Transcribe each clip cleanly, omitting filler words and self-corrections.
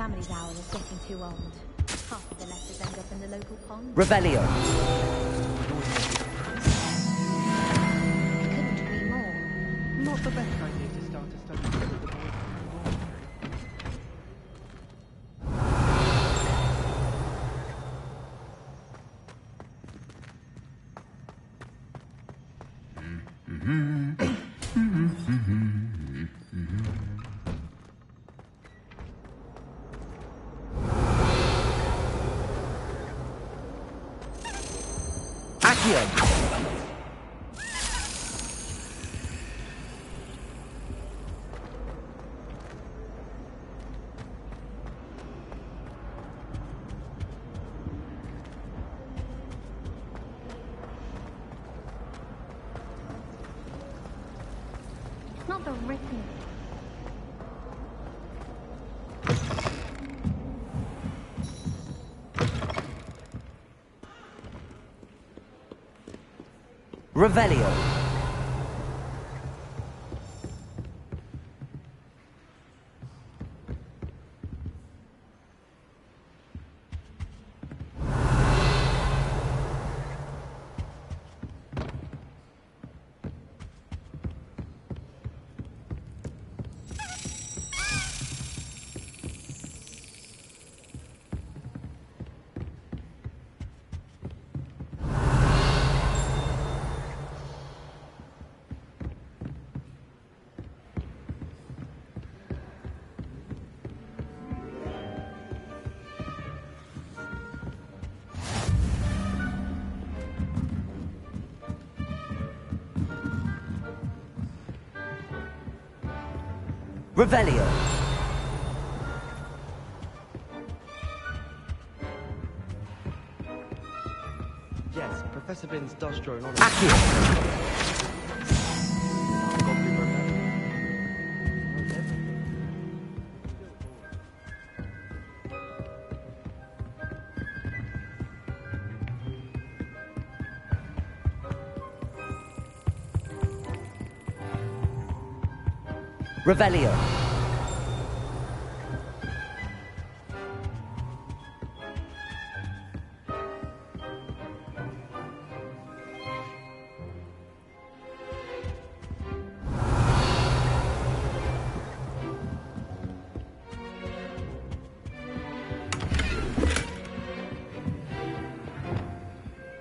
family's owl is getting too old. Half of the letters end up in the local pond. Revelio. Couldn't agree more. Not the best idea to start a study with the boys. It's not the written. Revelio. Revelio. Yes, Professor Binns does draw an honor. Accio. Goblin remember. Revelio.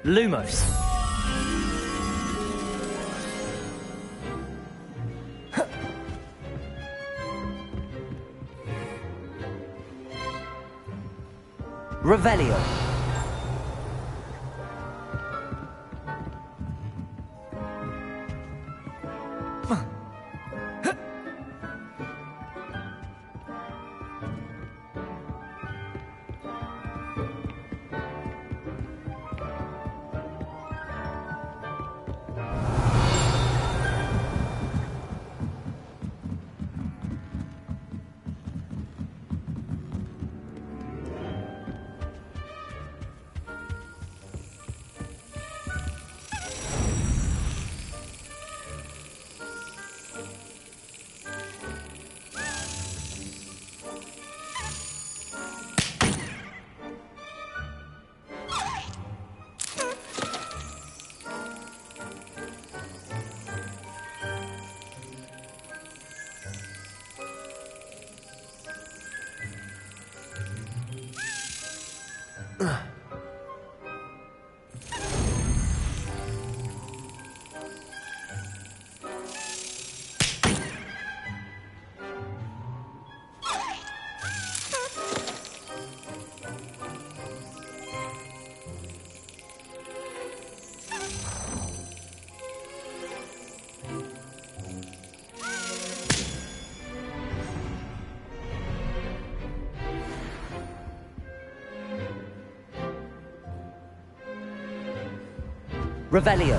Lumos. Revelio. Revelio.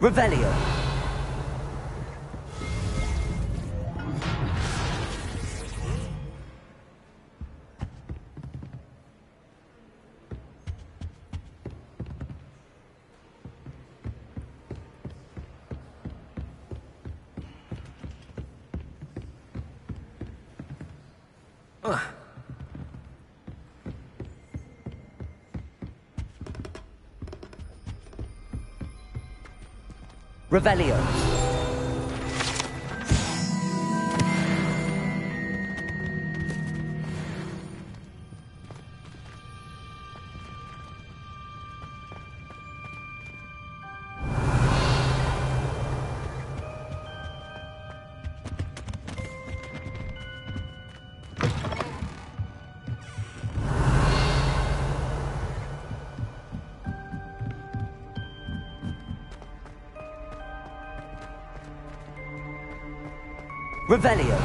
Revelio. Revelio. Revelio.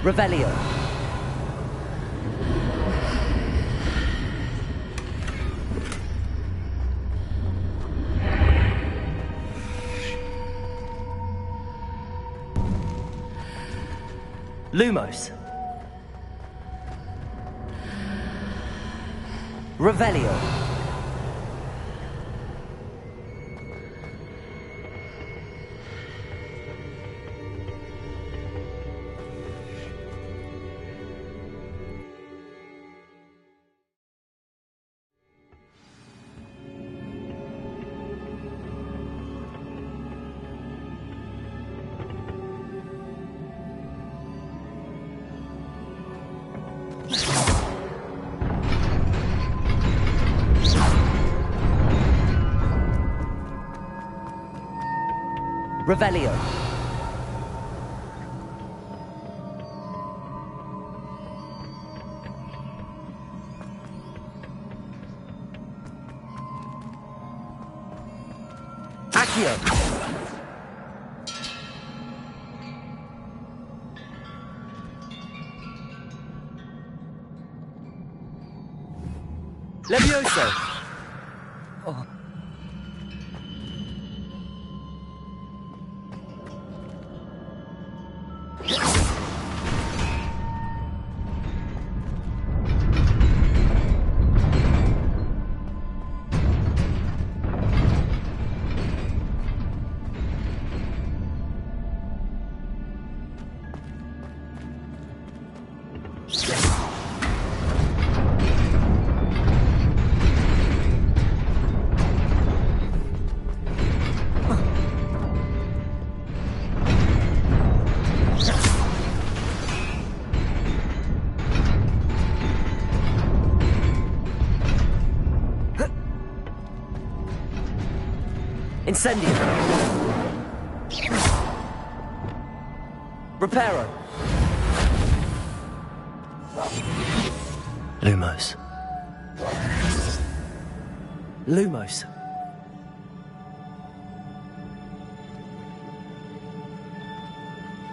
Revelio. Lumos. Revelio. Revelio. Accio. Levioso. Oh. Incendio. Reparo. Lumos. Lumos.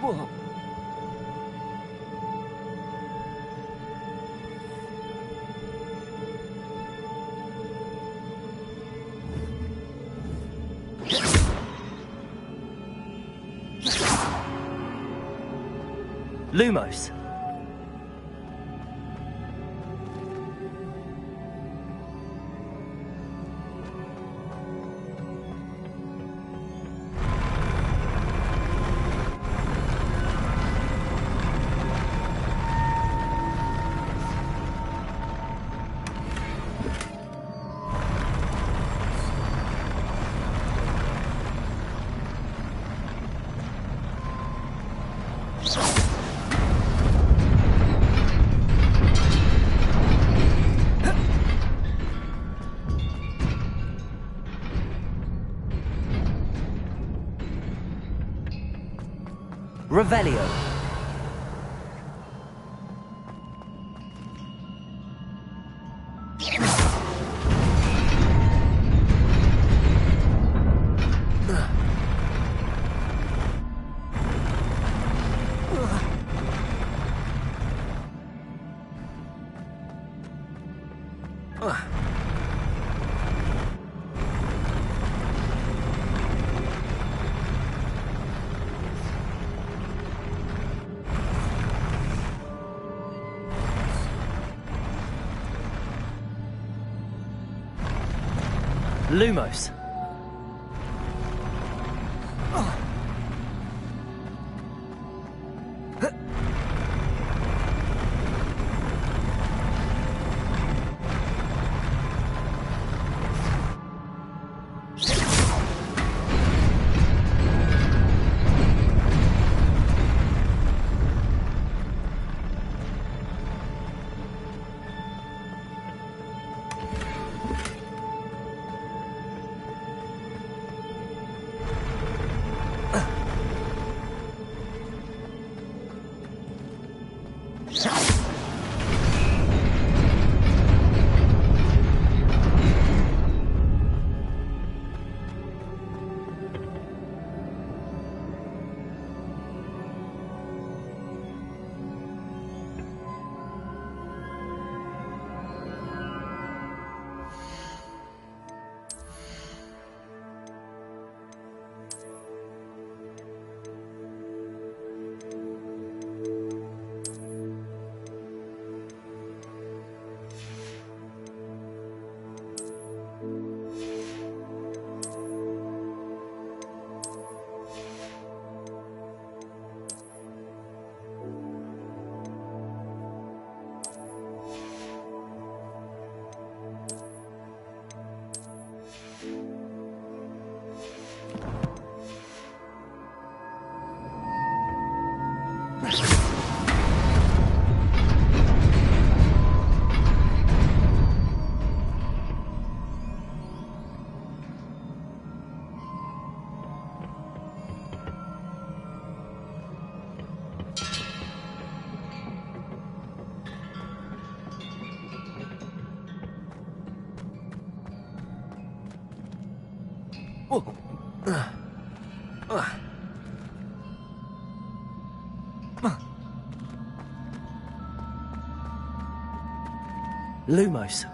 Whoa. Lumos. Revelio. Lumos. Lumos.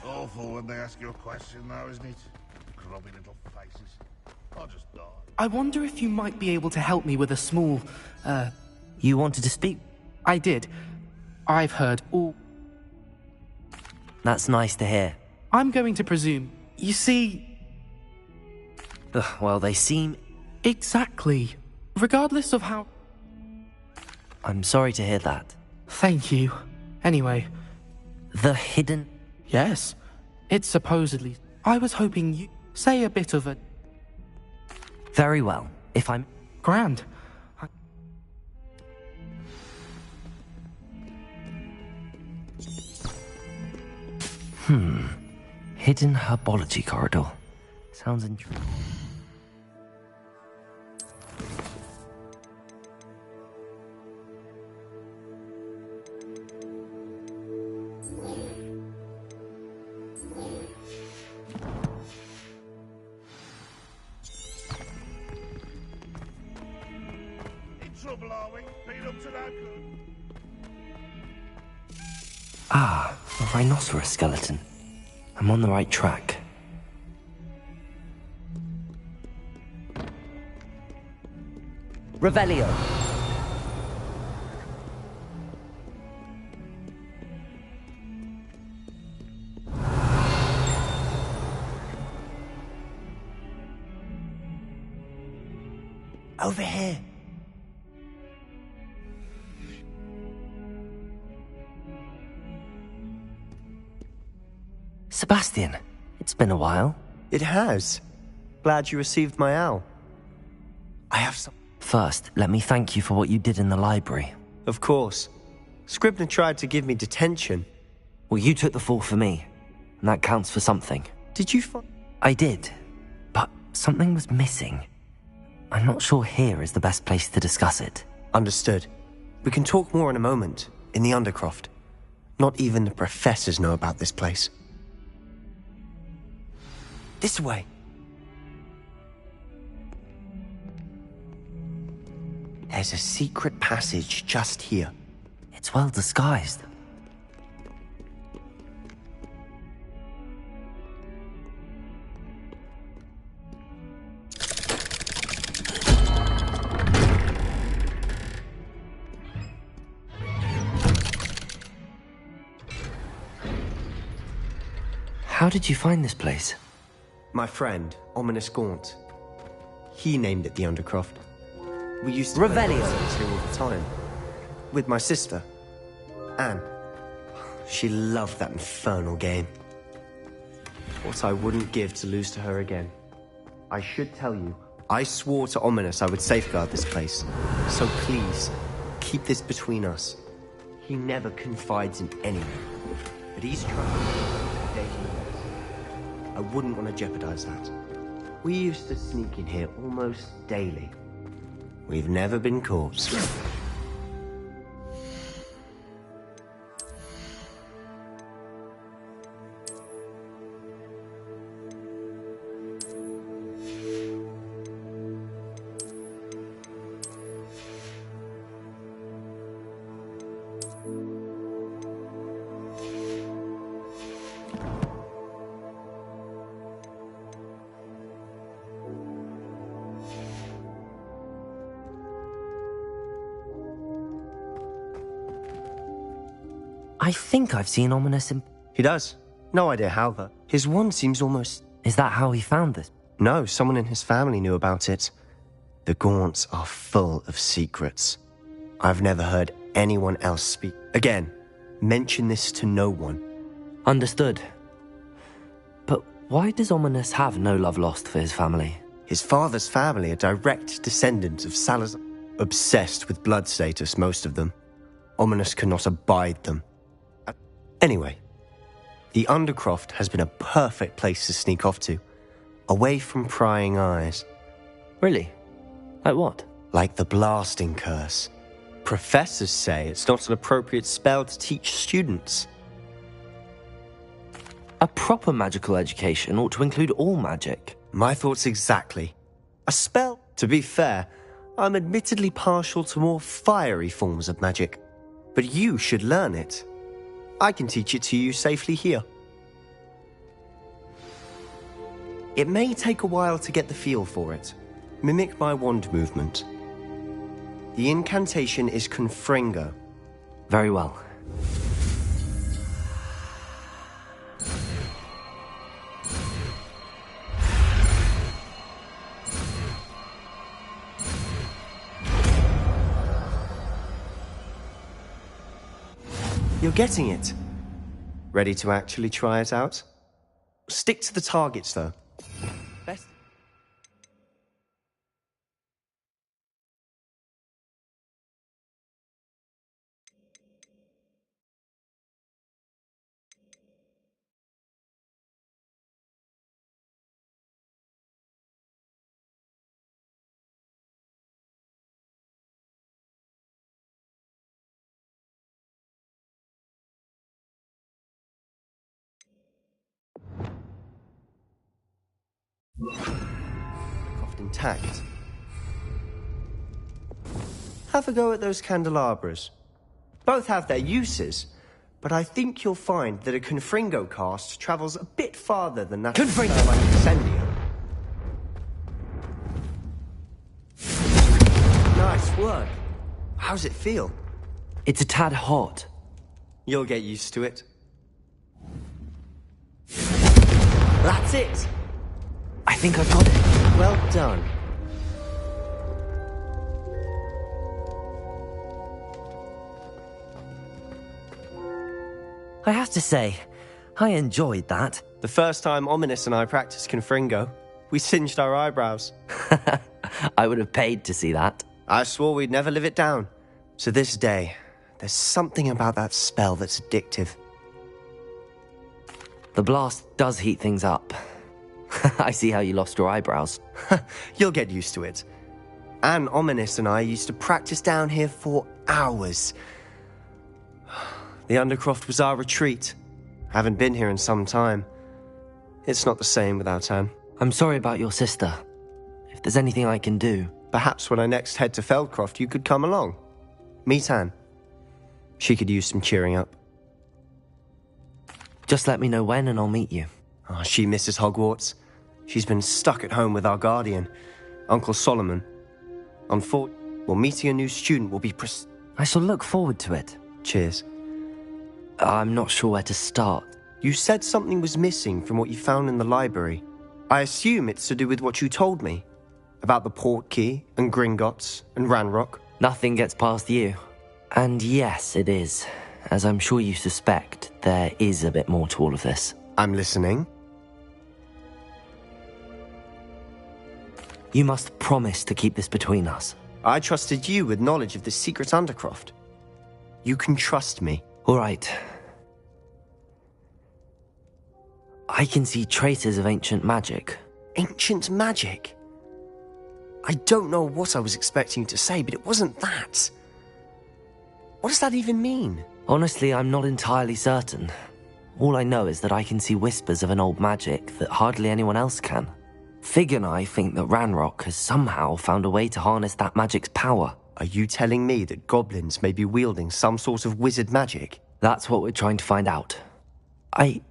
Awful when they ask you a question, though, isn't it? Grubby little faces. I'll just die. I wonder if you might be able to help me with a small, You wanted to speak? I did. I've heard all... That's nice to hear. I'm going to presume. You see... Well, they seem... Exactly. Regardless of how... I'm sorry to hear that. Thank you. Anyway, The hidden... yes. It's supposedly... I was hoping you... say a bit of a... Very well. If I'm... grand. Hidden herbology corridor. Sounds interesting. In trouble, are we? Been up to no good? Ah, a rhinoceros skeleton. I'm on the right track. Revelio! Over here! Sebastian, it's been a while. It has. Glad you received my owl. I have some... First, let me thank you for what you did in the library. Of course. Scribner tried to give me detention. Well, you took the fall for me, and that counts for something. Did you find... I did, but something was missing. I'm not sure here is the best place to discuss it. Understood. We can talk more in a moment, in the Undercroft. Not even the professors know about this place. This way. There's a secret passage just here. It's well disguised. How did you find this place? My friend, Ominous Gaunt. He named it the Undercroft. We used to Revelio. play nonsense here all the time. With my sister, Anne. She loved that infernal game. What I wouldn't give to lose to her again. I should tell you, I swore to Ominous I would safeguard this place. So please, keep this between us. He never confides in anyone. But he's trying daily. I wouldn't want to jeopardize that. We used to sneak in here almost daily. We've never been caught. I think I've seen Ominous in... He does. No idea how, though. His wand seems almost... Is that how he found this? No, someone in his family knew about it. The Gaunts are full of secrets. I've never heard anyone else speak. Again, mention this to no one. Understood. But why does Ominous have no love lost for his family? His father's family are direct descendants of Salazar. Obsessed with blood status, most of them. Ominous cannot abide them. Anyway, the Undercroft has been a perfect place to sneak off to. Away from prying eyes. Really? Like what? Like the blasting curse. Professors say it's not an appropriate spell to teach students. A proper magical education ought to include all magic. My thoughts exactly. A spell. To be fair, I'm admittedly partial to more fiery forms of magic. But you should learn it. I can teach it to you safely here. It may take a while to get the feel for it. Mimic my wand movement. The incantation is Confringo. Very well. You're getting it. Ready to actually try it out? Stick to the targets, though. Best left intact. Have a go at those candelabras. Both have their uses, but I think you'll find that a Confringo cast travels a bit farther than that Confringo! of an Incendio. Nice work. How's it feel? It's a tad hot. You'll get used to it. That's it! I think I've got it. Well done. I have to say, I enjoyed that. The first time Ominous and I practiced Confringo, we singed our eyebrows. I would have paid to see that. I swore we'd never live it down. To this day, there's something about that spell that's addictive. The blast does heat things up. I see how you lost your eyebrows. You'll get used to it. Anne, Ominous and I used to practice down here for hours. The Undercroft was our retreat. Haven't been here in some time. It's not the same without Anne. I'm sorry about your sister. If there's anything I can do... Perhaps when I next head to Feldcroft, you could come along. Meet Anne. She could use some cheering up. Just let me know when and I'll meet you. Oh, she misses Hogwarts. She's been stuck at home with our guardian, Uncle Solomon. Well, meeting a new student will be I shall look forward to it. Cheers. I'm not sure where to start. You said something was missing from what you found in the library. I assume it's to do with what you told me. About the port key, and Gringotts, and Ranrock. Nothing gets past you. And yes, it is. As I'm sure you suspect, there is a bit more to all of this. I'm listening. You must promise to keep this between us. I trusted you with knowledge of the secret Undercroft. You can trust me. All right. I can see traces of ancient magic. Ancient magic? I don't know what I was expecting you to say, but it wasn't that. What does that even mean? Honestly, I'm not entirely certain. All I know is that I can see whispers of an old magic that hardly anyone else can. Fig and I think that Ranrock has somehow found a way to harness that magic's power. Are you telling me that goblins may be wielding some sort of wizard magic? That's what we're trying to find out. I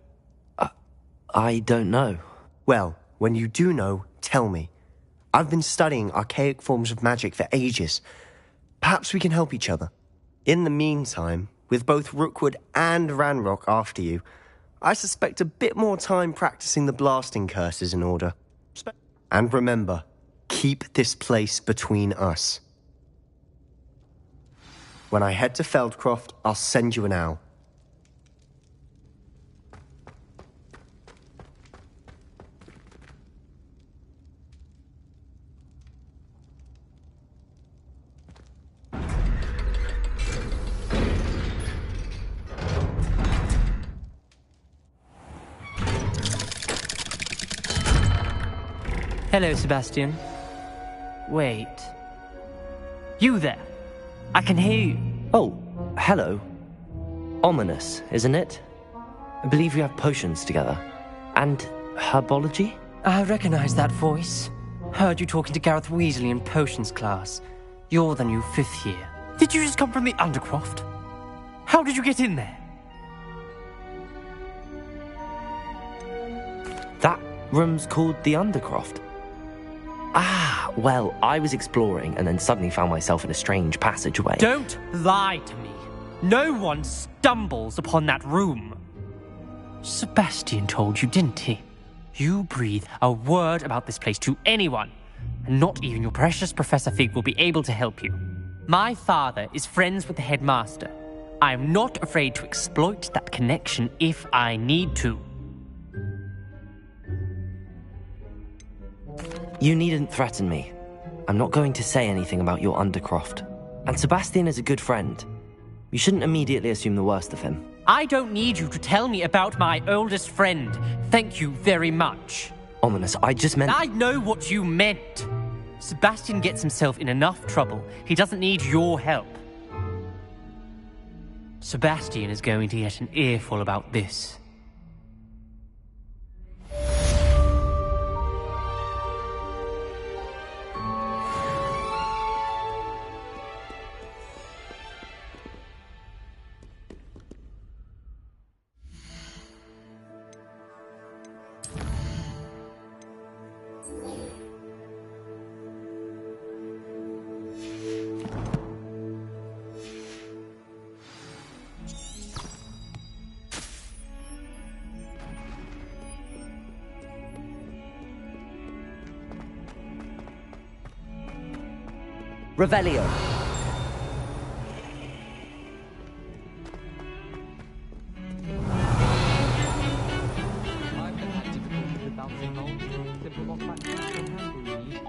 don't know. Well, when you do know, tell me. I've been studying archaic forms of magic for ages. Perhaps we can help each other. In the meantime, with both Rookwood and Ranrock after you, I suspect a bit more time practicing the blasting curse is in order. And remember, keep this place between us. When I head to Feldcroft, I'll send you an owl. Hello, Sebastian. Wait. You there? I can hear you. Oh, hello. Ominous, isn't it? I believe we have potions together. And herbology? I recognize that voice. Heard you talking to Gareth Weasley in potions class. You're the new 5th year. Did you just come from the Undercroft? How did you get in there? That room's called the Undercroft. Ah, well, I was exploring and then suddenly found myself in a strange passageway. Don't lie to me. No one stumbles upon that room. Sebastian told you, didn't he? You breathe a word about this place to anyone, and not even your precious Professor Fig will be able to help you. My father is friends with the headmaster. I am not afraid to exploit that connection if I need to. You needn't threaten me. I'm not going to say anything about your Undercroft. And Sebastian is a good friend. You shouldn't immediately assume the worst of him. I don't need you to tell me about my oldest friend. Thank you very much. Ominous, I just meant... I know what you meant. Sebastian gets himself in enough trouble. He doesn't need your help. Sebastian is going to get an earful about this. Revelio. I've had difficulty with bouncing holes. Simple lock back to handle you need.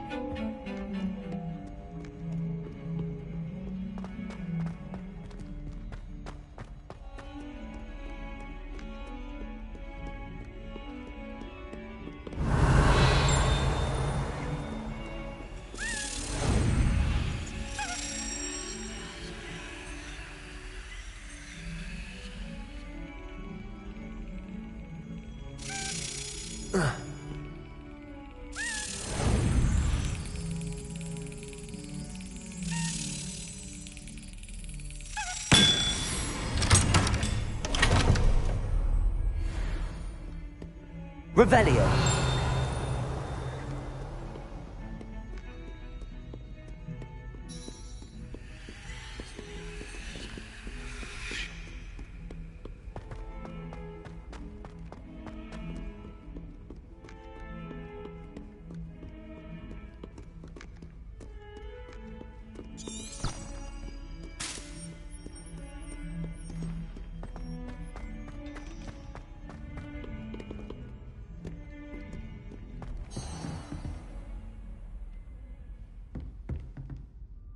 Revelio.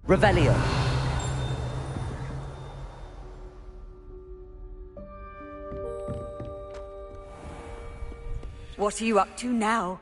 Revelio. What are you up to now?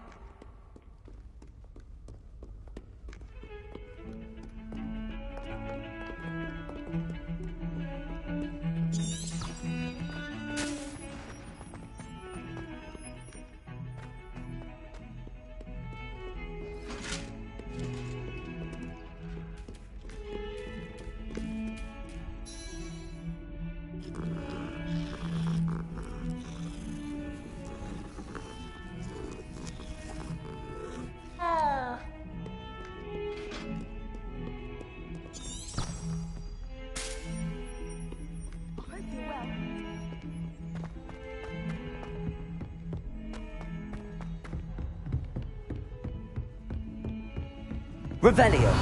Revelio.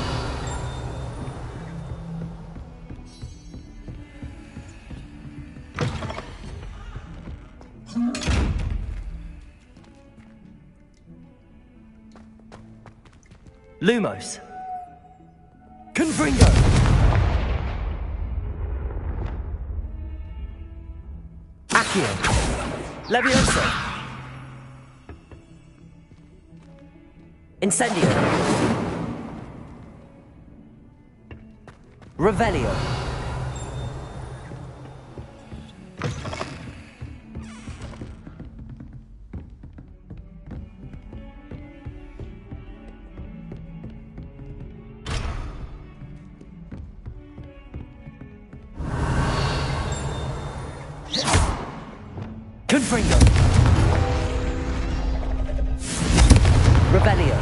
Lumos. Confringo. Accio. Levioso. Incendio. Revelio. Confringo. Revelio.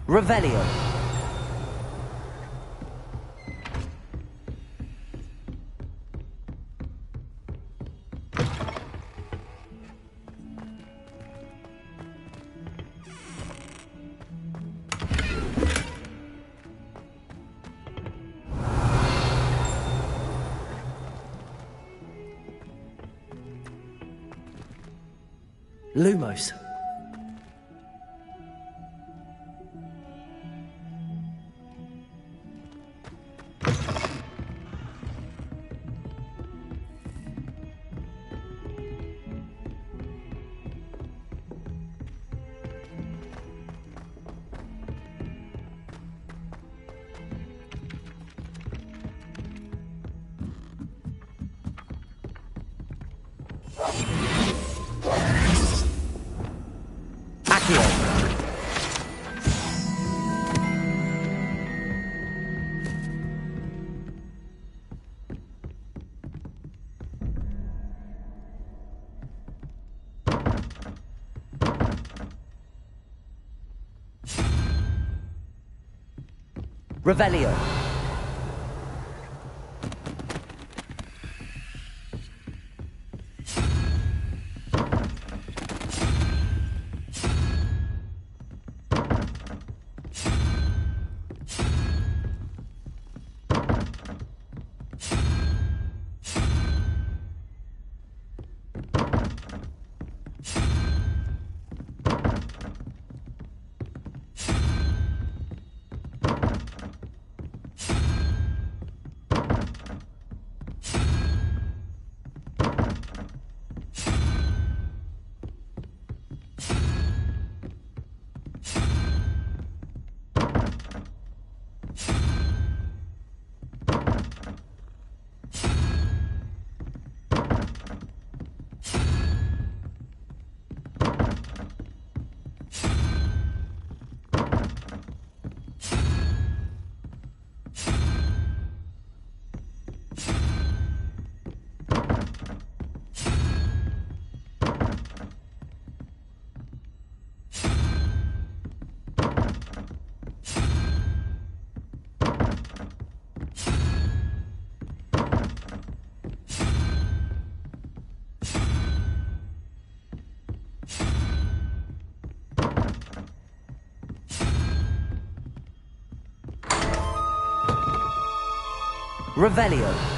Revelio. Lumos. Accio. Revelio. Revelio.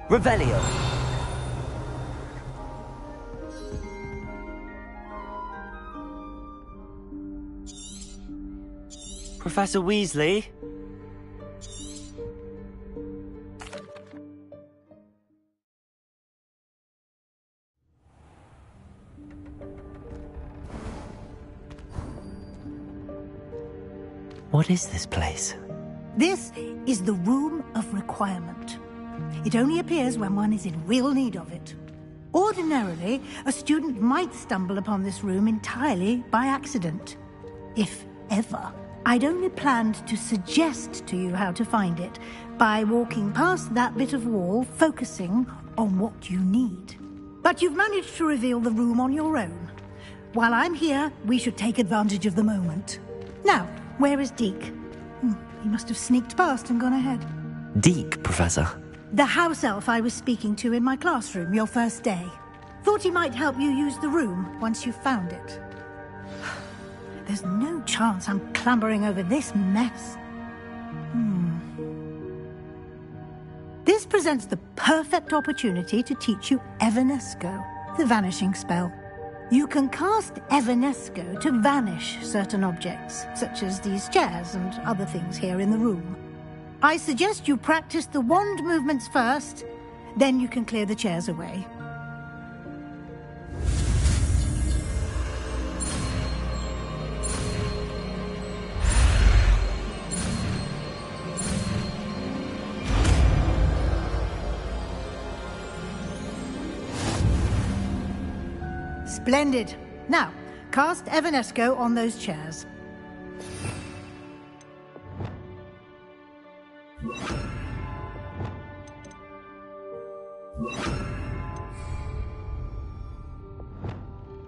Revelio. Professor Weasley? What is this place? This is the Room of Requirement. It only appears when one is in real need of it. Ordinarily, a student might stumble upon this room entirely by accident. If ever. I'd only planned to suggest to you how to find it by walking past that bit of wall, focusing on what you need. But you've managed to reveal the room on your own. While I'm here, we should take advantage of the moment. Now, where is Deke? He must have sneaked past and gone ahead. Deke, Professor. The house elf I was speaking to in my classroom your first day. Thought he might help you use the room once you found it. There's no chance I'm clambering over this mess. This presents the perfect opportunity to teach you Evanesco, the vanishing spell. You can cast Evanesco to vanish certain objects, such as these chairs and other things here in the room. I suggest you practice the wand movements first, then you can clear the chairs away. Splendid. Now, cast Evanesco on those chairs.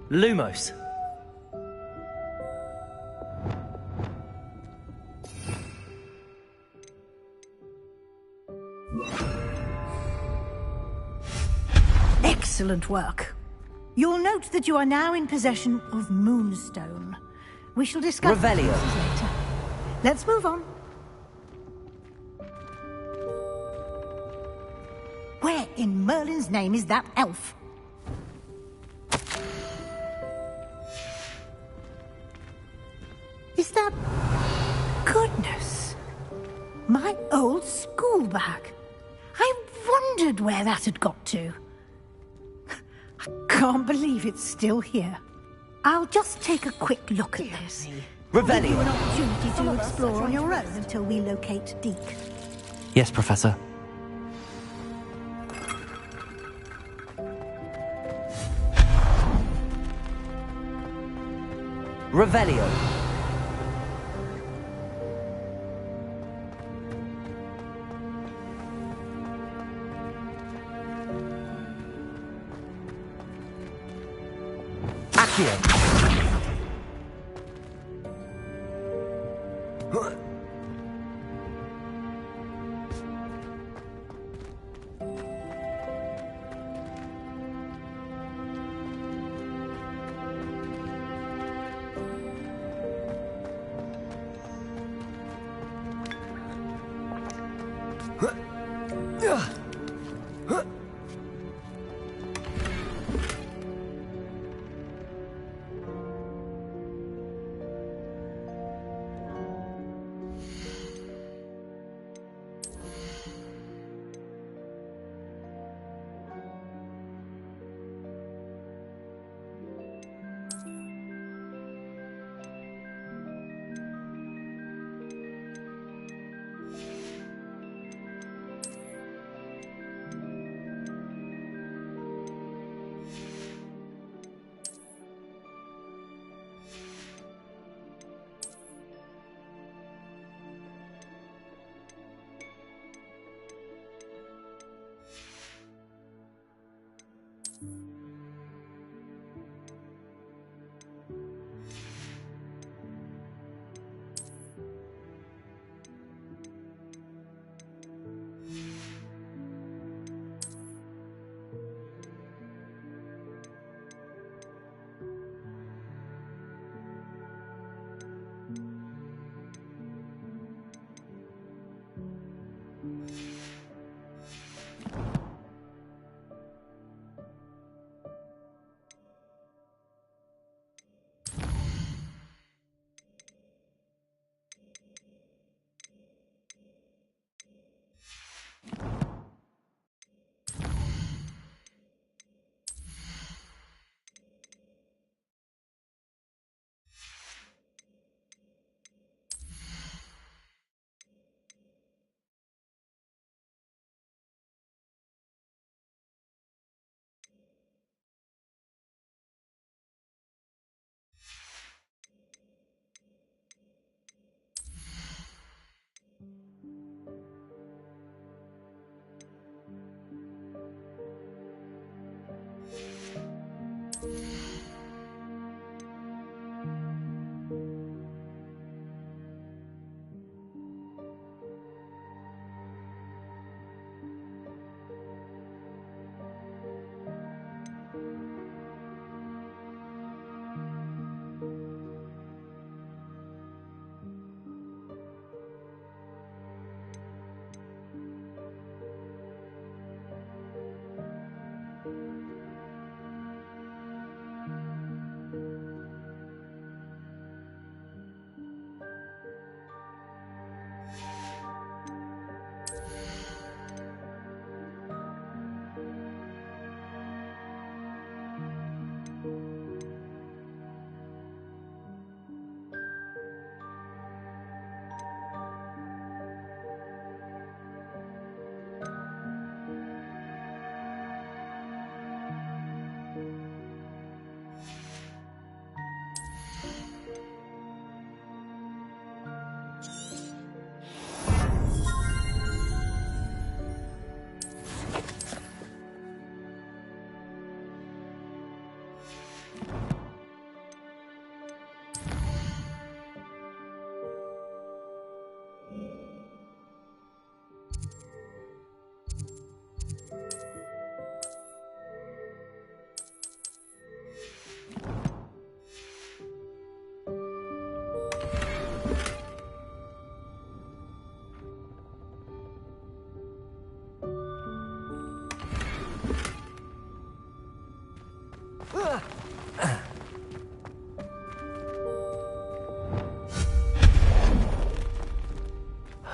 Lumos. Excellent work. You'll note that you are now in possession of Moonstone. We shall discuss Revelio. this later. Let's move on. Where in Merlin's name is that elf? Is that... Goodness! My old school bag. I wondered where that had got to. I can't believe it's still here. I'll just take a quick look at this. Give you Revelio. an opportunity to explore on your own until we locate Deke. Yes, Professor. Revelio. Accio.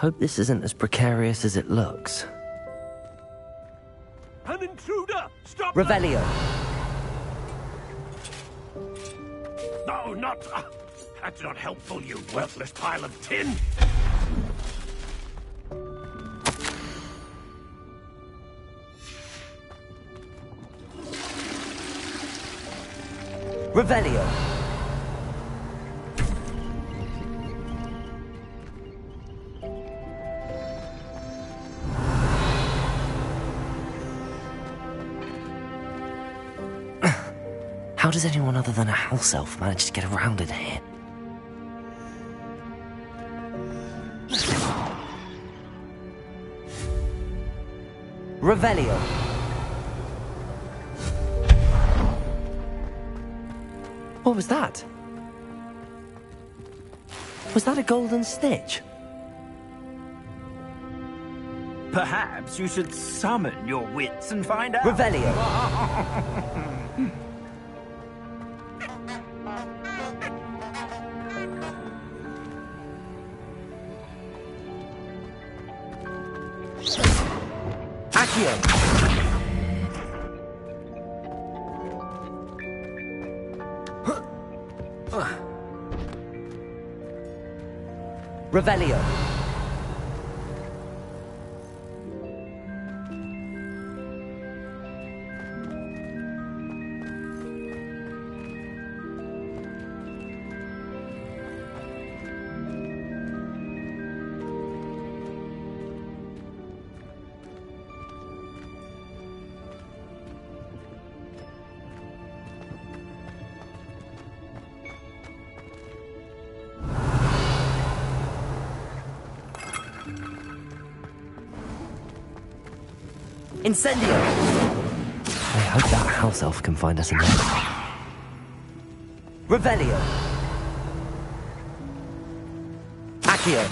Hope this isn't as precarious as it looks. An intruder! Stop! Revelio. No, not... that's not helpful, you worthless pile of tin! Revelio. How does anyone other than a house elf manage to get around in here? Revelio. What was that? Was that a golden stitch? Perhaps you should summon your wits and find out. Revelio. Accio. Revelio. Incendio! I hope that house elf can find us in there. Revelio. Accio.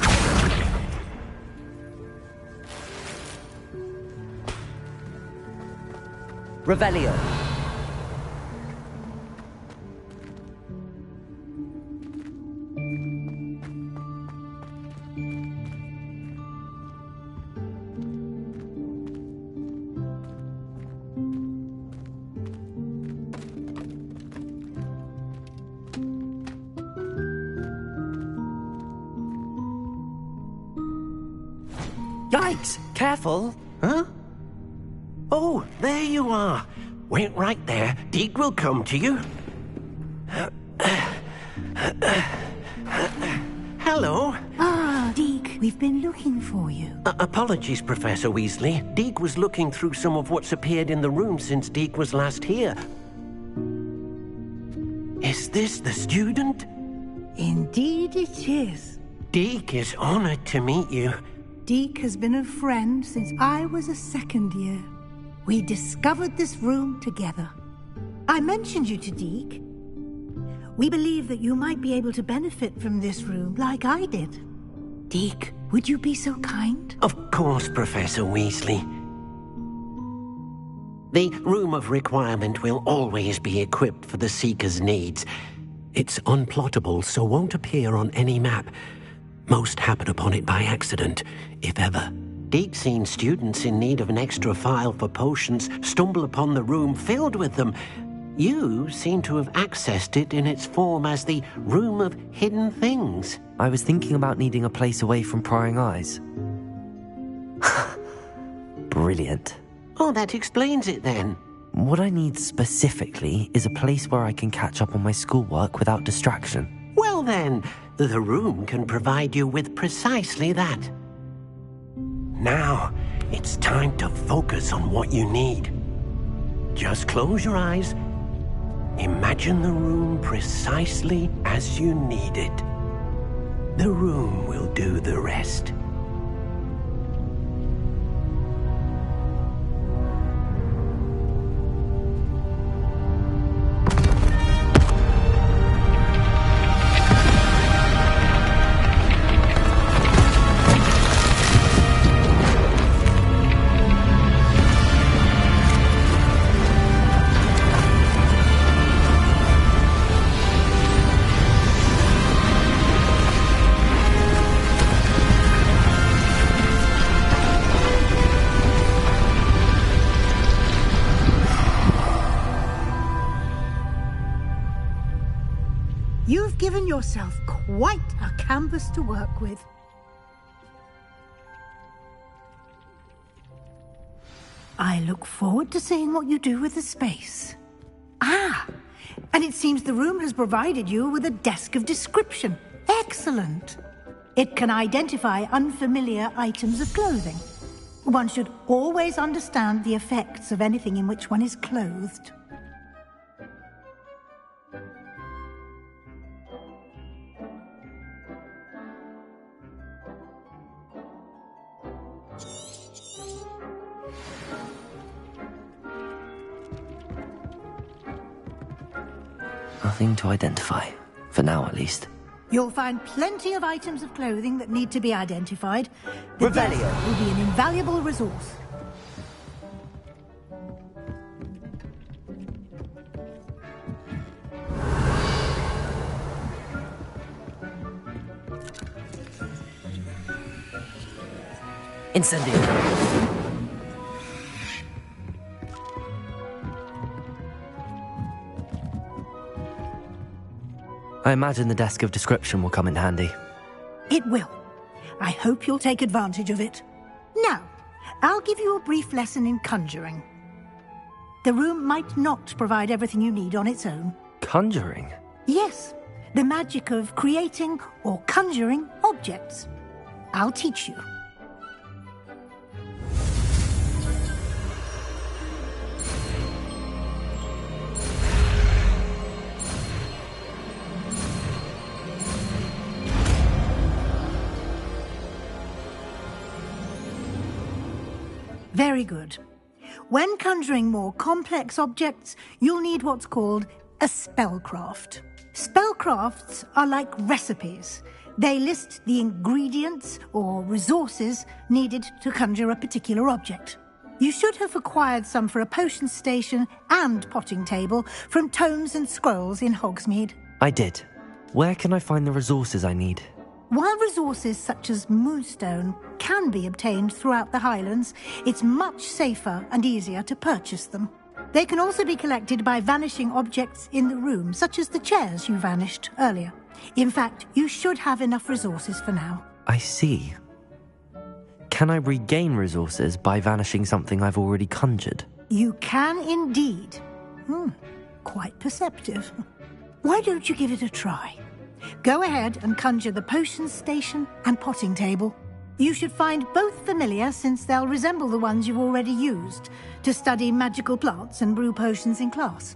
Revelio. Yikes! Careful! Huh? Oh, there you are. Wait right there. Deke will come to you. Hello. Ah, Deke, we've been looking for you. Apologies, Professor Weasley. Deke was looking through some of what's appeared in the room since Deke was last here. Is this the student? Indeed it is. Deke is honored to meet you. Deke has been a friend since I was a second year. We discovered this room together. I mentioned you to Deke. We believe that you might be able to benefit from this room like I did. Deke, would you be so kind? Of course, Professor Weasley. The Room of Requirement will always be equipped for the Seeker's needs. It's unplottable, so won't appear on any map. Most happen upon it by accident, if ever. Deke's seen students in need of an extra file for potions stumble upon the room filled with them. You seem to have accessed it in its form as the Room of Hidden Things. I was thinking about needing a place away from prying eyes. Brilliant. Oh, that explains it then. What I need specifically is a place where I can catch up on my schoolwork without distraction. Well then, the room can provide you with precisely that. Now, it's time to focus on what you need. Just close your eyes. Imagine the room precisely as you need it. The room will do the rest. You've given yourself quite a canvas to work with. I look forward to seeing what you do with the space. Ah, and it seems the room has provided you with a desk of description. Excellent. It can identify unfamiliar items of clothing. One should always understand the effects of anything in which one is clothed. Nothing to identify. For now, at least. You'll find plenty of items of clothing that need to be identified. The Revelio desk will be an invaluable resource. Incendio. I imagine the desk of description will come in handy. It will. I hope you'll take advantage of it. Now, I'll give you a brief lesson in conjuring. The room might not provide everything you need on its own. Conjuring? Yes, the magic of creating or conjuring objects. I'll teach you. Very good. When conjuring more complex objects, you'll need what's called a spellcraft. Spellcrafts are like recipes. They list the ingredients or resources needed to conjure a particular object. You should have acquired some for a potion station and potting table from tomes and scrolls in Hogsmeade. I did. Where can I find the resources I need? While resources such as moonstone can be obtained throughout the Highlands, it's much safer and easier to purchase them. They can also be collected by vanishing objects in the room, such as the chairs you vanished earlier. In fact, you should have enough resources for now. I see. Can I regain resources by vanishing something I've already conjured? You can indeed. Quite perceptive. Why don't you give it a try? Go ahead and conjure the potion station and potting table. You should find both familiar, since they'll resemble the ones you've already used to study magical plants and brew potions in class.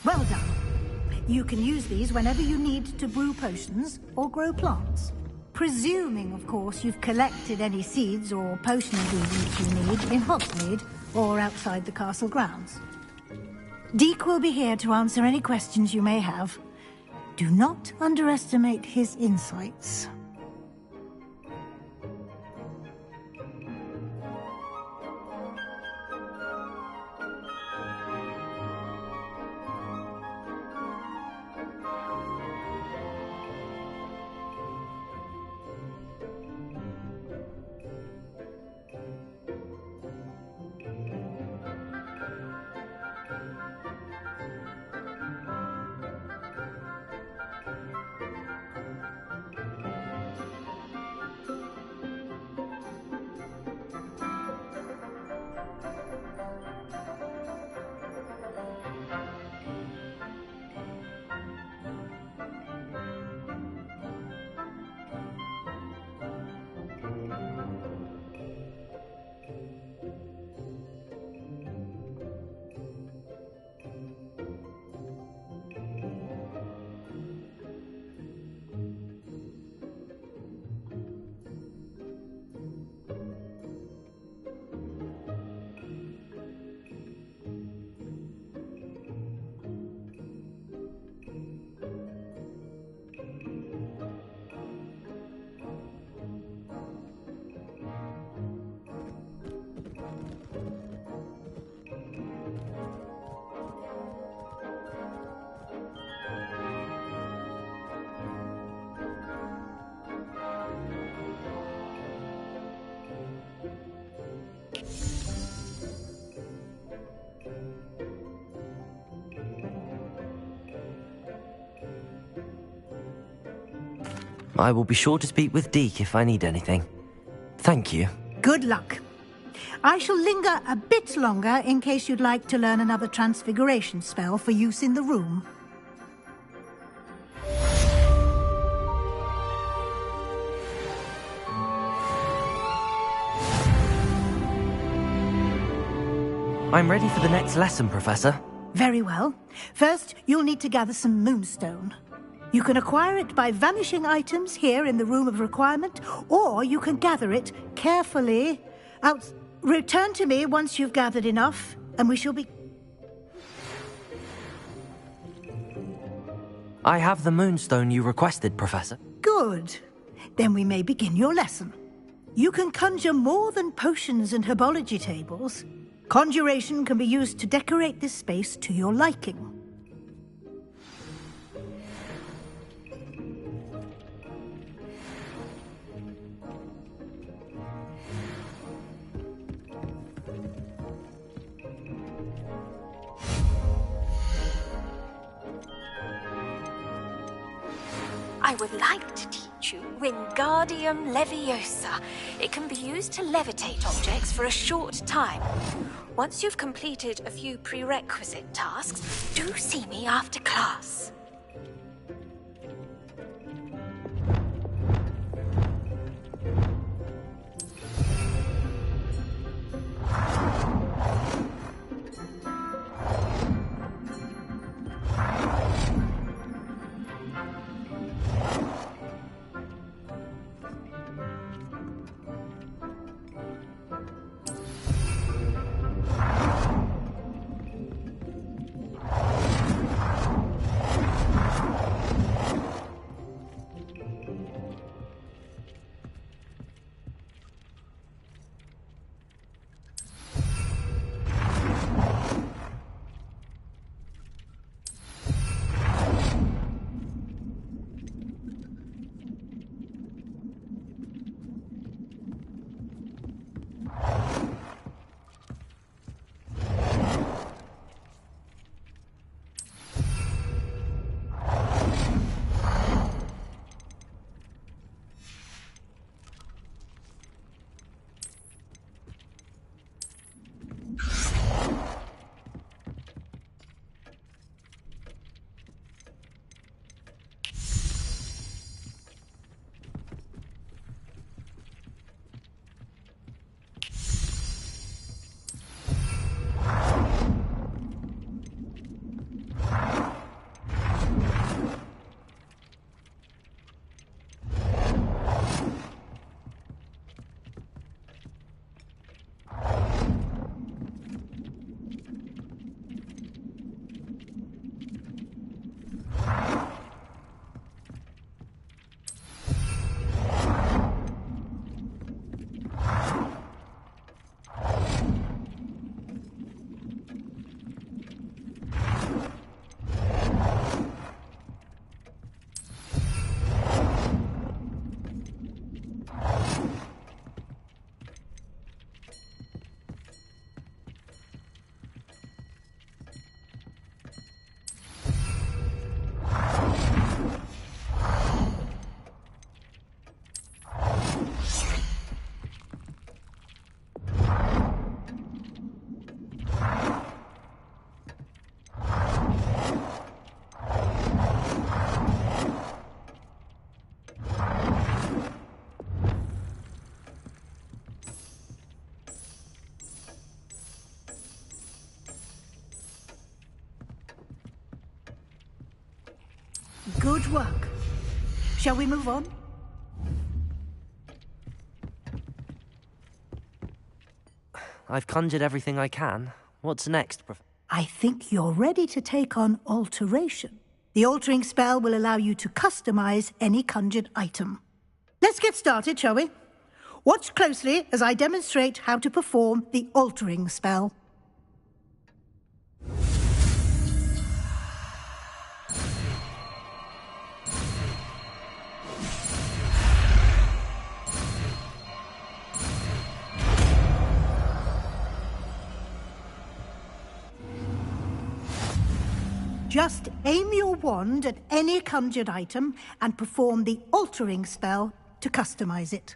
Well done. You can use these whenever you need to brew potions or grow plants. Presuming, of course, you've collected any seeds or potion ingredients you need in Hogsmeade or outside the castle grounds. Deke will be here to answer any questions you may have. Do not underestimate his insights. I will be sure to speak with Deke if I need anything. Thank you. Good luck. I shall linger a bit longer in case you'd like to learn another transfiguration spell for use in the room. I'm ready for the next lesson, Professor. Very well. First, you'll need to gather some moonstone. You can acquire it by vanishing items here in the Room of Requirement, or you can gather it carefully out. Return to me once you've gathered enough, and we shall be... I have the moonstone you requested, Professor. Good. Then we may begin your lesson. You can conjure more than potions and herbology tables. Conjuration can be used to decorate this space to your liking. I would like to teach you Wingardium Leviosa. It can be used to levitate objects for a short time. Once you've completed a few prerequisite tasks, do see me after class. Good work. Shall we move on? I've conjured everything I can. What's next, Professor? I think you're ready to take on alteration. The altering spell will allow you to customize any conjured item. Let's get started, shall we? Watch closely as I demonstrate how to perform the altering spell. Just aim your wand at any conjured item and perform the altering spell to customize it.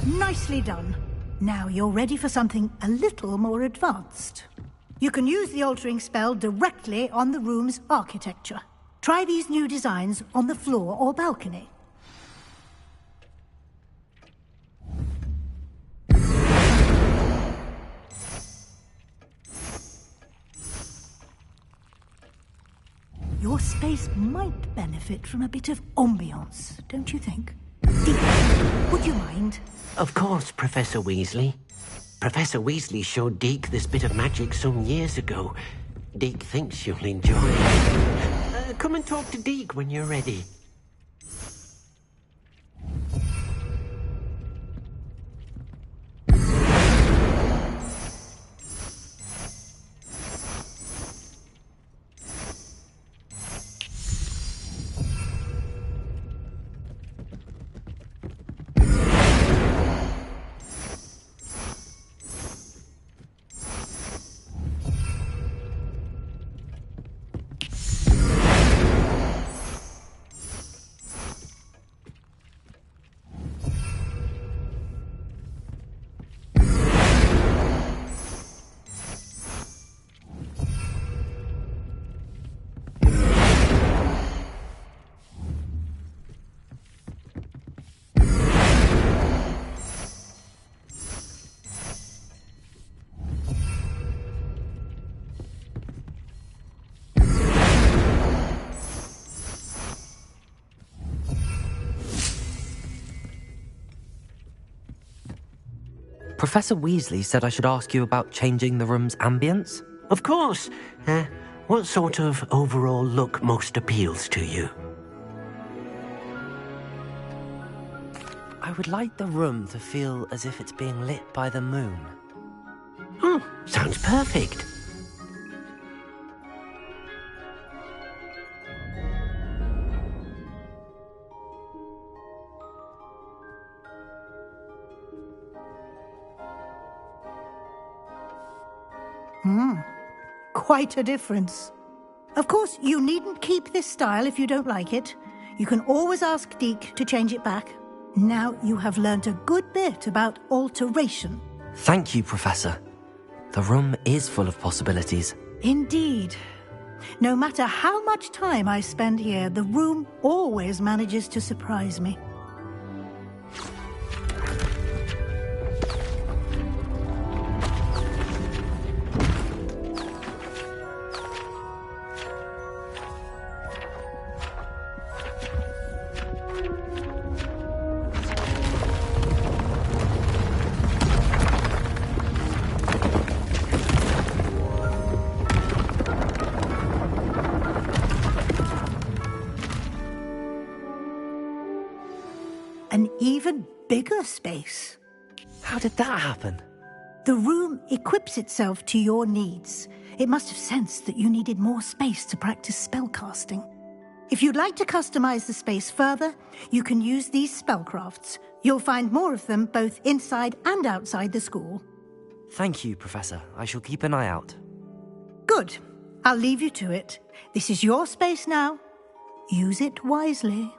Nicely done. Now you're ready for something a little more advanced. You can use the altering spell directly on the room's architecture. Try these new designs on the floor or balcony. Your space might benefit from a bit of ambiance, don't you think? Deek, would you mind? Of course, Professor Weasley. Professor Weasley showed Deke this bit of magic some years ago. Deke thinks you'll enjoy it. Come and talk to Deke when you're ready. Professor Weasley said I should ask you about changing the room's ambience? Of course. What sort of overall look most appeals to you? I would like the room to feel as if it's being lit by the moon. Oh, sounds perfect. Quite a difference. Of course, you needn't keep this style if you don't like it. You can always ask Deke to change it back. Now you have learnt a good bit about alteration. Thank you, Professor. The room is full of possibilities. Indeed. No matter how much time I spend here, the room always manages to surprise me. bigger space. How did that happen? The room equips itself to your needs. It must have sensed that you needed more space to practice spellcasting. If you'd like to customize the space further, you can use these spellcrafts. You'll find more of them both inside and outside the school. Thank you, Professor. I shall keep an eye out. Good. I'll leave you to it. This is your space now. Use it wisely.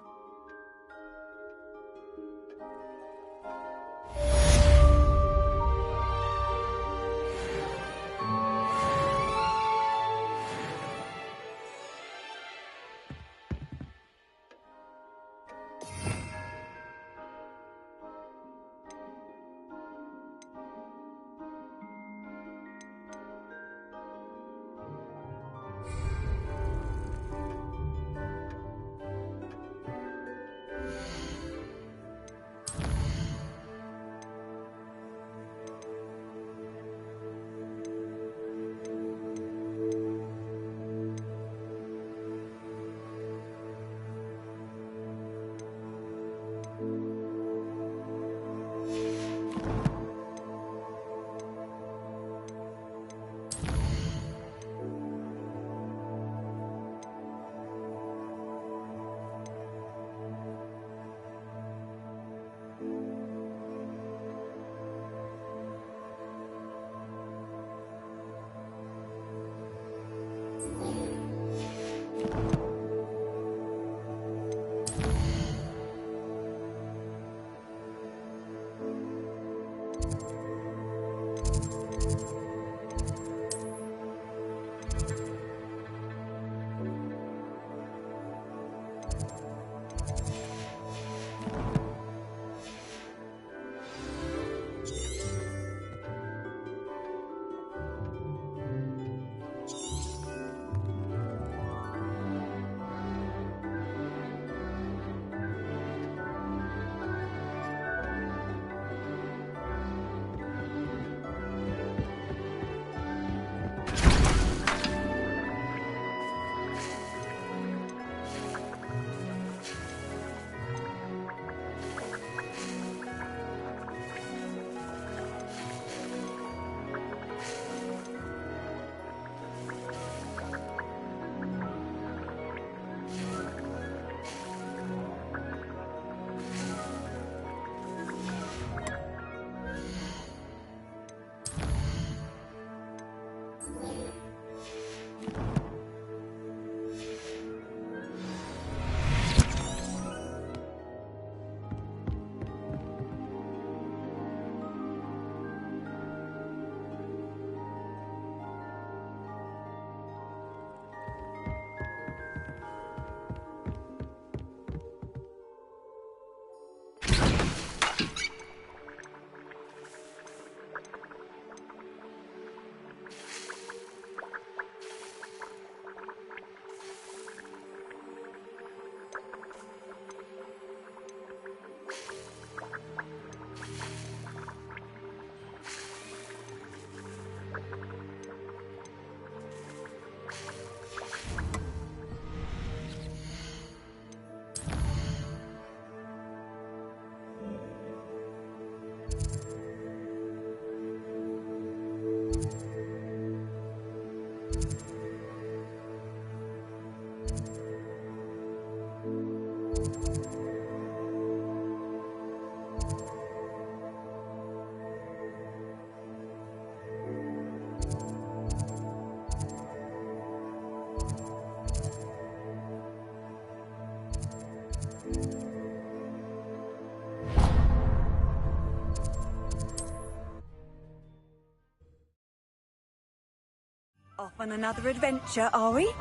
Off on another adventure, are we?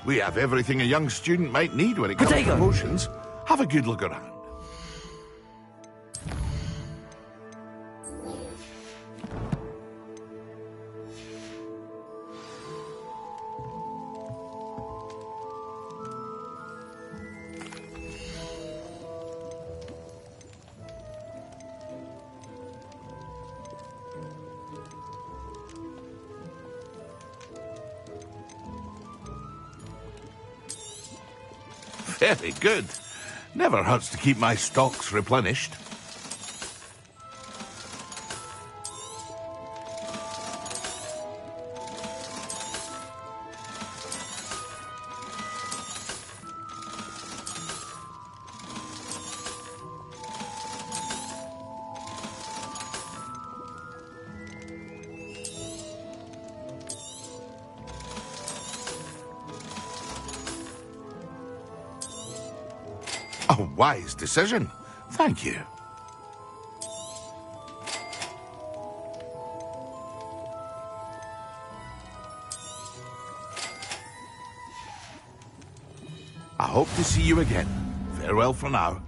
We have everything a young student might need when it comes to promotions. Have a good look around. Very good. Never hurts to keep my stocks replenished. A wise decision. Thank you. I hope to see you again. Farewell for now.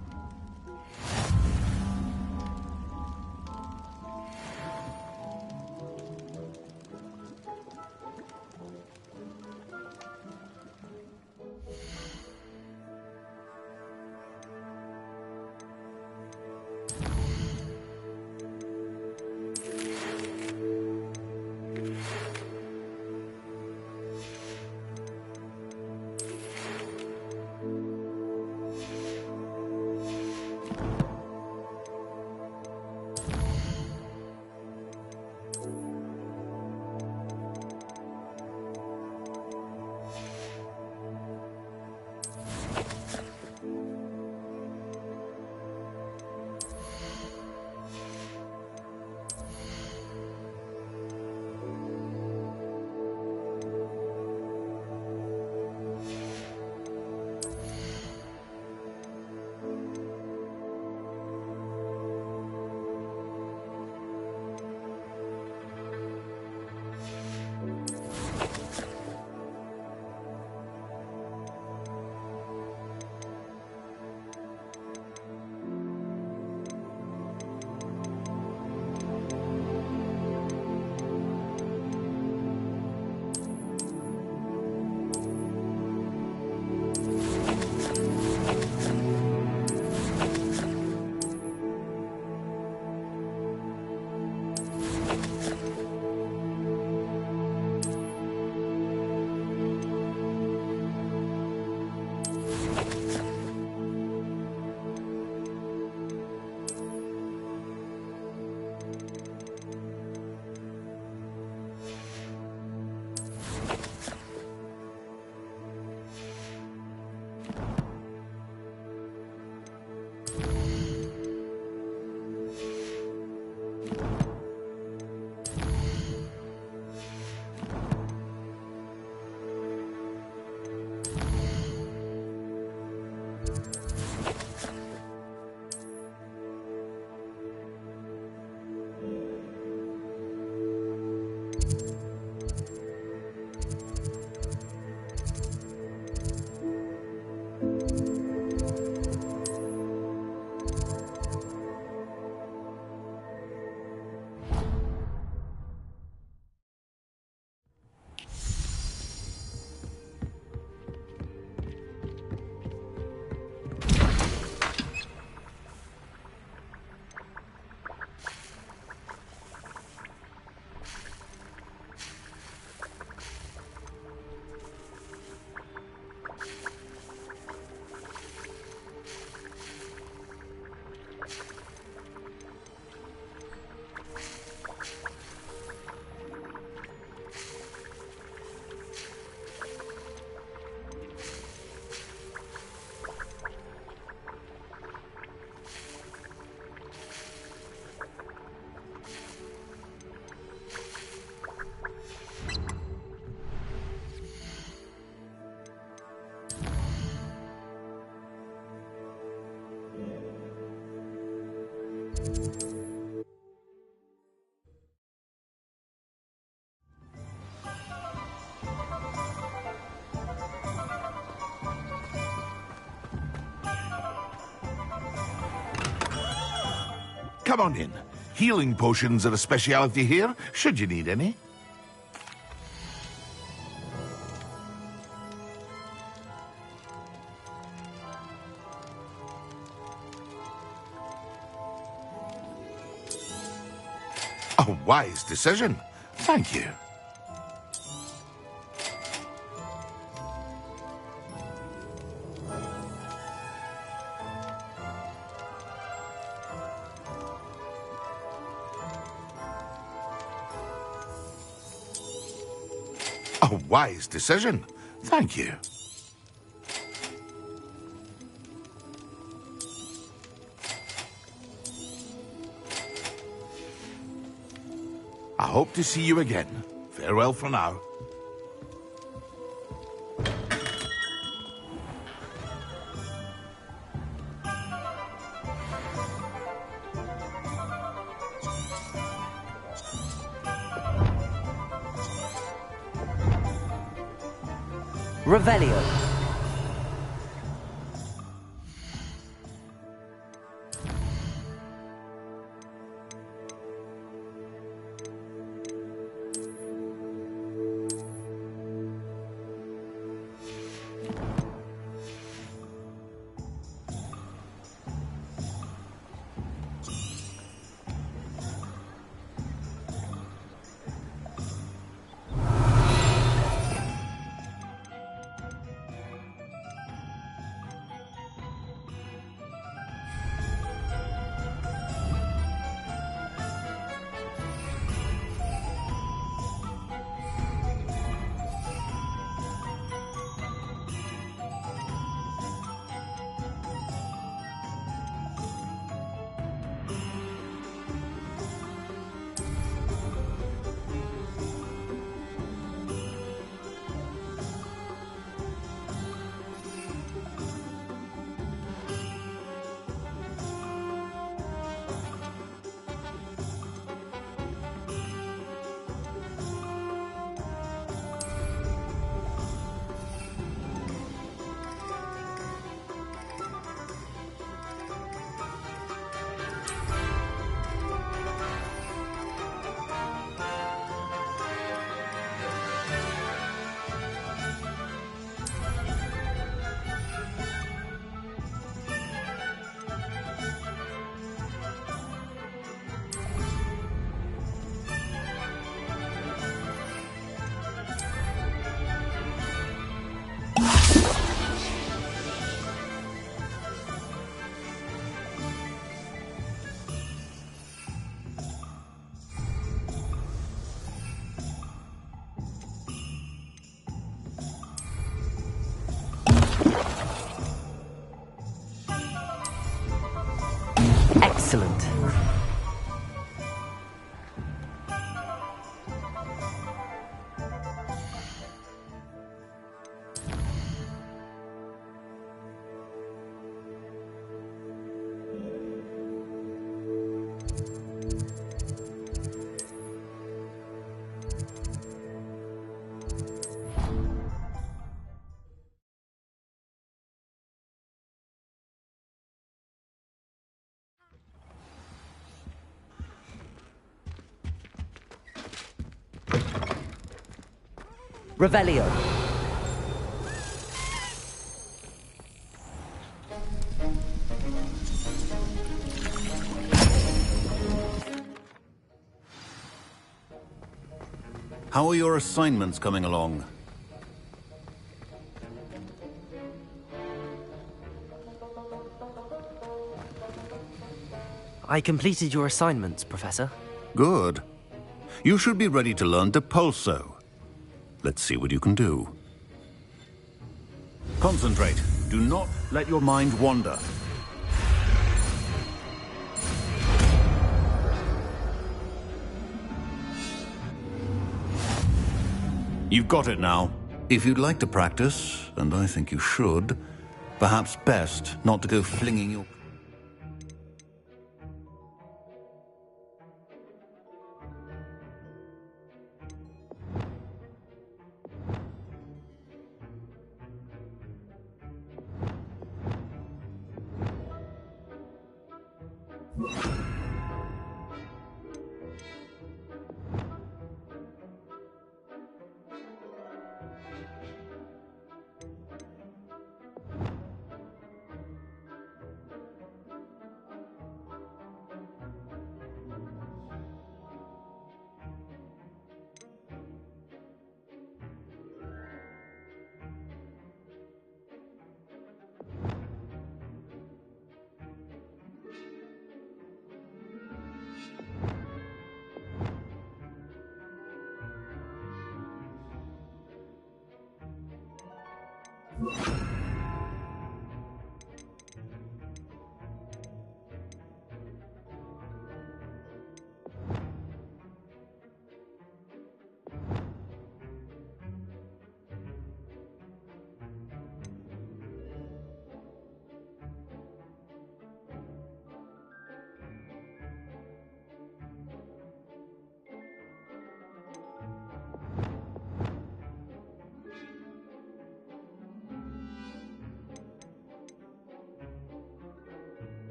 Come on in. Healing potions are a speciality here, should you need any. A wise decision. Thank you. A wise decision. Thank you. I hope to see you again. Farewell for now. Revelio. Excellent. Revelio. How are your assignments coming along? I completed your assignments, Professor. Good. You should be ready to learn Depulso. Let's see what you can do. Concentrate. Do not let your mind wander. You've got it now. If you'd like to practice, and I think you should, perhaps best not to go flinging your...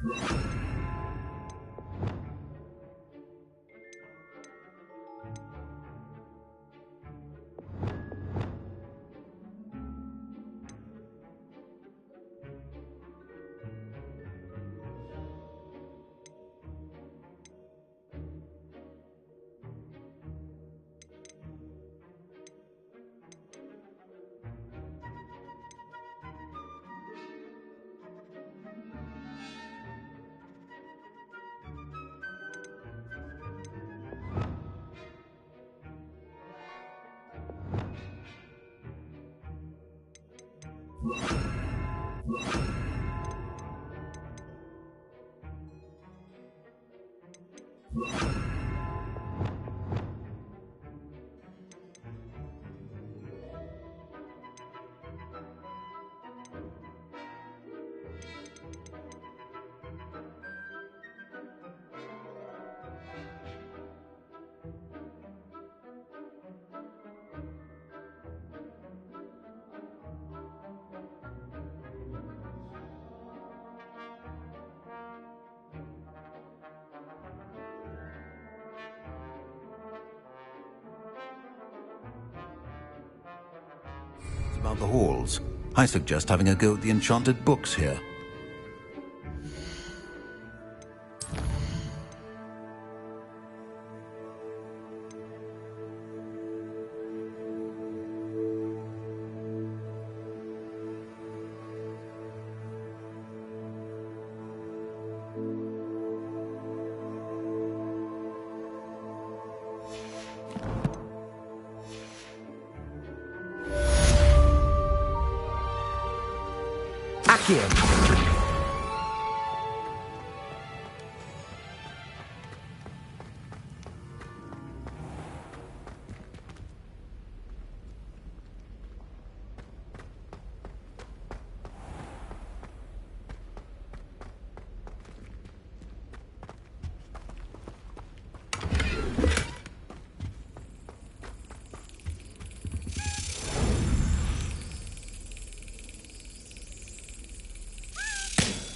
About the halls. I suggest having a go at the enchanted books here.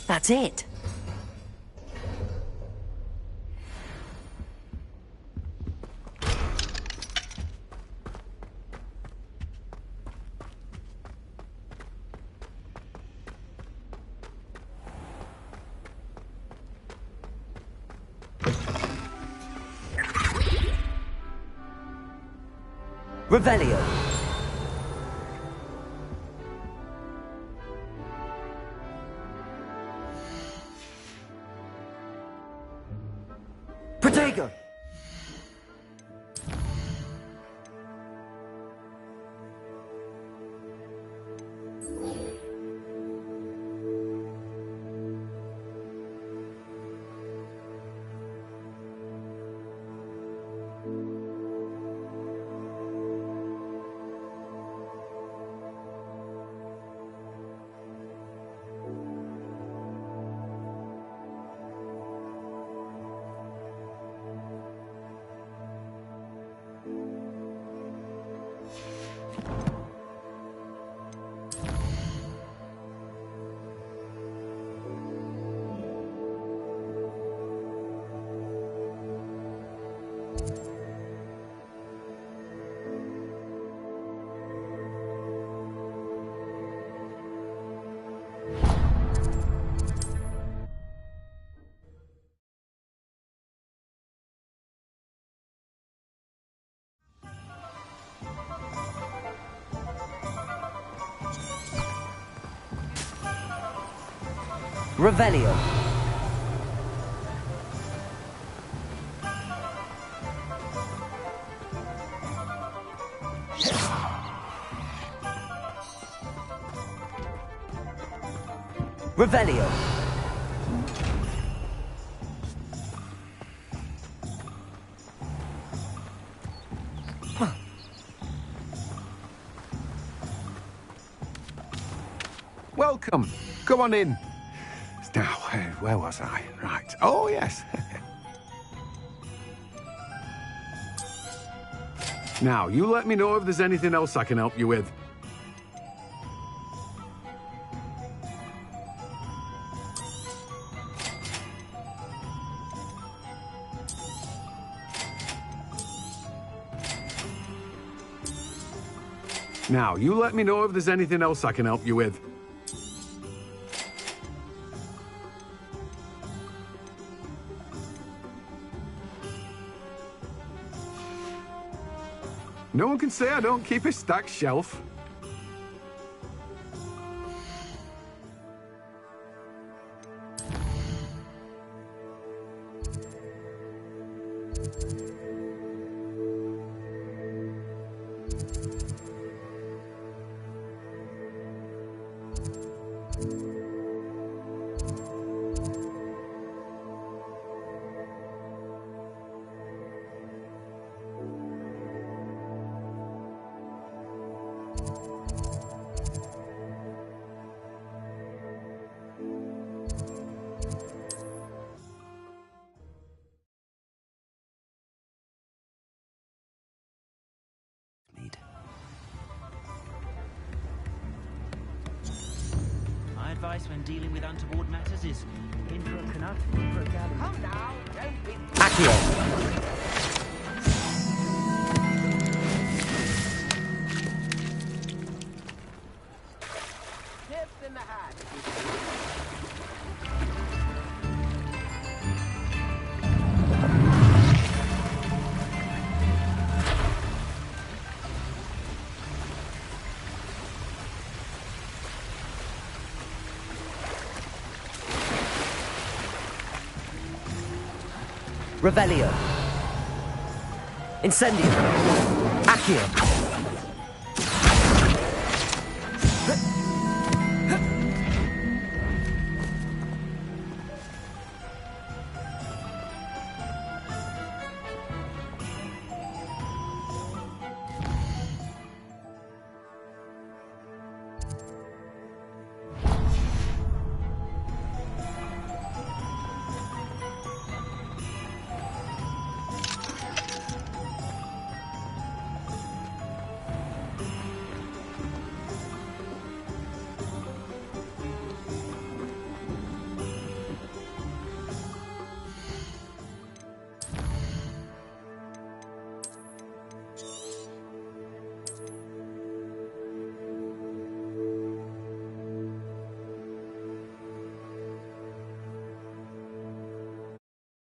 That's it. Revelio. Protego. Revelio. Revelio. Welcome. Come on in. Now, where was I? Right. Oh, yes. Now, you let me know if there's anything else I can help you with. Now, you let me know if there's anything else I can help you with. No one can say I don't keep a stacked shelf. My advice when dealing with untoward matters is in for a canut, in for a gallery. Come now, don't be... Accio! Tips in the hat. Revelio. Incendio. Accio.